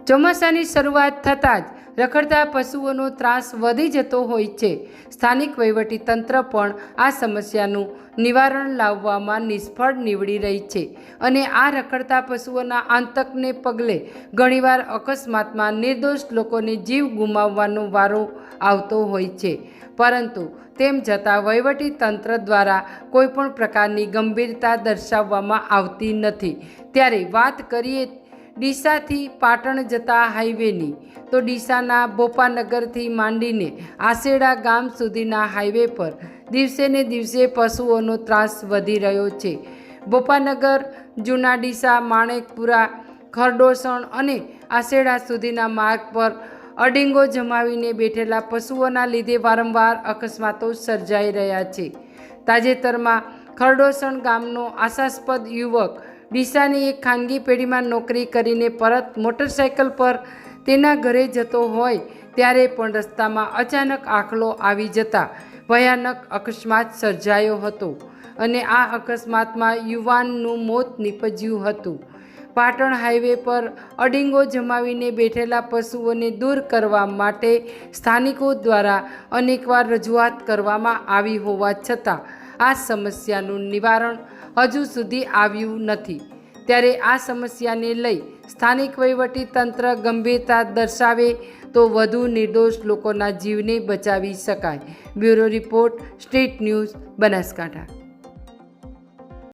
ચોમાસાની શરૂઆત થતાં જ રખડતા પશુઓનો ત્રાસ વધી જતો હોય છે. સ્થાનિક વહીવટીતંત્ર પણ આ સમસ્યાનું નિવારણ લાવવામાં નિષ્ફળ નીવડી રહી છે અને આ રખડતા પશુઓના આતંકને પગલે ઘણીવાર અકસ્માતમાં નિર્દોષ લોકોને જીવ ગુમાવવાનો વારો આવતો હોય છે. પરંતુ તેમ છતાં વહીવટીતંત્ર દ્વારા કોઈપણ પ્રકારની ગંભીરતા દર્શાવવામાં આવતી નથી. ત્યારે વાત કરીએ ડીસાથી પાટણ જતા હાઈવેની, તો ડીસાના બોપાનગરથી માંડીને આસેડા ગામ સુધીના હાઈવે પર દિવસે ને દિવસે પશુઓનો ત્રાસ વધી રહ્યો છે. બોપાનગર, જૂના ડીસા, માણેકપુરા, ખરડોસણ અને આસેડા સુધીના માર્ગ પર અડીંગો જમાવીને બેઠેલા પશુઓના લીધે વારંવાર અકસ્માતો સર્જાઈ રહ્યા છે. તાજેતરમાં ખરડોસણ ગામનો આશાસ્પદ યુવક ડીસાની એક ખાનગી પેઢીમાં નોકરી કરીને પરત મોટરસાઇકલ પર તેના ઘરે જતો હોય ત્યારે પણ રસ્તામાં અચાનક આખલો આવી જતા ભયાનક અકસ્માત સર્જાયો હતો અને આ અકસ્માતમાં યુવાનનું મોત નીપજ્યું હતું. પાટણ હાઈવે પર અડીંગો જમાવીને બેઠેલા પશુઓને દૂર કરવા માટે સ્થાનિકો દ્વારા અનેકવાર રજૂઆત કરવામાં આવી હોવા છતાં આ સમસ્યાનું નિવારણ હજુ સુધી આવ્યું નથી. ત્યારે આ સમસ્યાને લઈ સ્થાનિક વહીવટીતંત્ર ગંભીરતા દર્શાવે તો વધુ નિર્દોષ લોકોના જીવને બચાવી શકાય. Bureau report, street news, Banaskantha.